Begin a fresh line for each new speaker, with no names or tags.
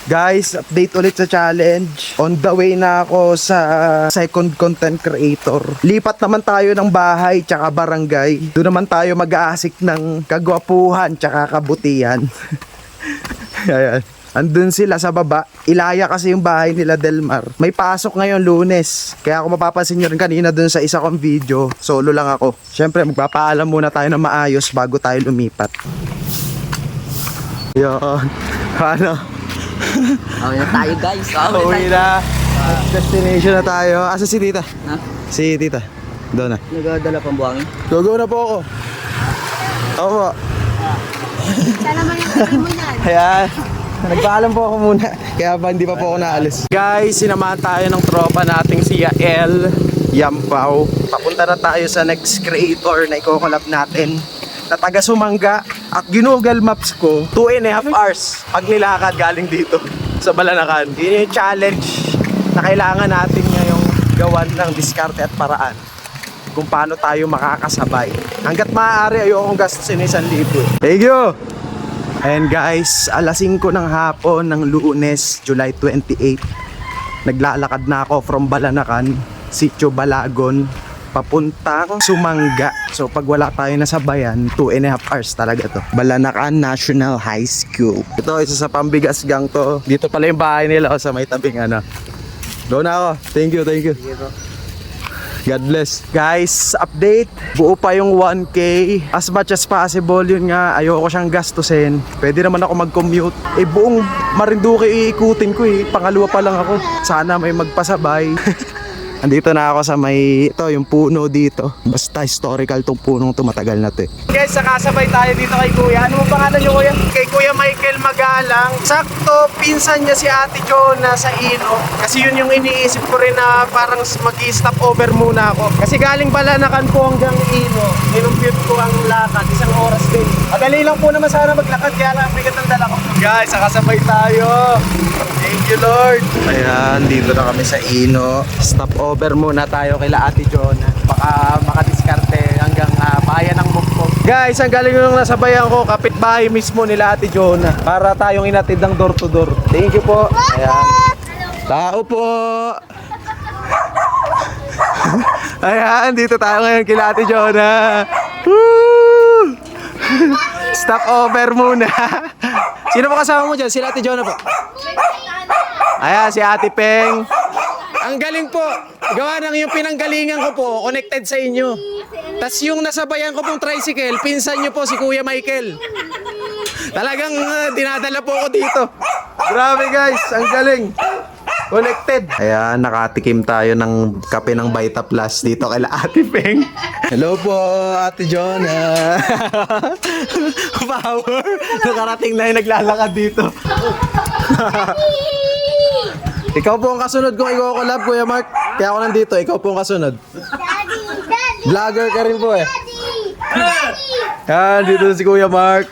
Guys, update ulit sa challenge. On the way na ako sa second content creator. Lipat naman tayo ng bahay tsaka barangay. Doon naman tayo mag-aasik ng kagwapuhan tsaka kabutihan. Ayan. Andun sila sa baba. Ilaya kasi yung bahay nila Delmar. May pasok ngayon Lunes. Kaya ako mapapansin nyo rin kanina dun sa isa kong video. Solo lang ako. Siyempre magpapaalam muna tayo na maayos bago tayo lumipat. Yun. Ano?
Okay na tayo guys.
Uwi na. Destination na tayo. Asa si tita?
Ha?
Si tita. Doon na.
Nagdadala pang buhangin.
Go na po ako. Opo.
Sana man yung sabi mo yan.
Ayan. Nagpaalam po ako muna. Kaya pa hindi pa po ako naalis. Guys, sinamahan tayo ng tropa nating si Yael Yampaw. Papunta na tayo sa next creator na iko-collab natin na taga Sumangga. At Google Maps ko 2.5 hours pag nilakad galing dito sa Balanacan. Yun yung challenge na kailangan natin ngayong gawan ng diskarte at paraan kung paano tayo makakasabay. Hanggat maaari ayokong gastusin 1,000. Thank you! And guys, alas 5 ng hapon ng Lunes, July 28. Naglalakad na ako from Balanacan, Sitio Balagon, papuntang Sumangga. So pag wala tayo nasabayan, 2.5 hours talaga to. Balanacan National High School. Ito, isa sa pambigas gang to. Dito pala yung bahay nila sa may tabing ano. Go na ako. Thank you, thank you. God bless. Guys, update. Buo pa yung 1K. As much as possible, yun nga, ayoko siyang gastusin. Pwede naman ako mag-commute. Buong Marinduque iikutin ko Pangalawa pa lang ako. Sana may magpasabay. Andito na ako sa may, ito yung puno dito. Basta historical tong punong tumatagal na to Guys, sakasabay tayo dito kay Kuya. Ano mo pangalan nyo Kuya? Kay Kuya Michael Magalang. Sakto, pinsan niya si Ate Jonah sa Ino. Kasi yun yung iniisip ko rin na parang mag-i-stop over muna ako. Kasi galing Balanacan po hanggang Ino. Inumpute ko ang lakad, 1 oras din. Madali lang po naman sana maglakad, kaya lang bigat ang dala ko. Guys, sakasabay tayo. Thank you Lord. Ayan, dito na kami sa Ino. Stop over muna tayo kila Ate Jonah. Baka makadiskarte hanggang bayan ng Mugpog. Guys, ang galing nung nasabayan ko, kapitbahay mismo nila Ate Jonah. Para tayong inatid ng door to door. Thank you po. Ayan. Tao po. Ayan, dito tayo ngayon kila Ate Jonah. Woo! Stop over muna. Sino po kasama mo dyan? Sila Ate Jonah po. Ayan, si Ate Peng. Ang galing po. Gawa ng yung pinanggalingan ko po, connected sa inyo. Tas yung nasabayan ko pong tricycle, pinsan nyo po si Kuya Michael. Talagang dinadala po ako dito. Grabe guys, ang galing. Connected. Ayan, nakatikim tayo ng kape ng Vita Plus dito kay Ate Peng. Hello po, Ate Jonah. Power. Nakarating na yung naglalakad dito. Ikaw po ang kasunod kung i-collab, Kuya Mark. Kaya ako nandito, ikaw po ang kasunod.
Daddy!
Vlogger ka rin po
Daddy!
Yan, dito si Kuya Mark.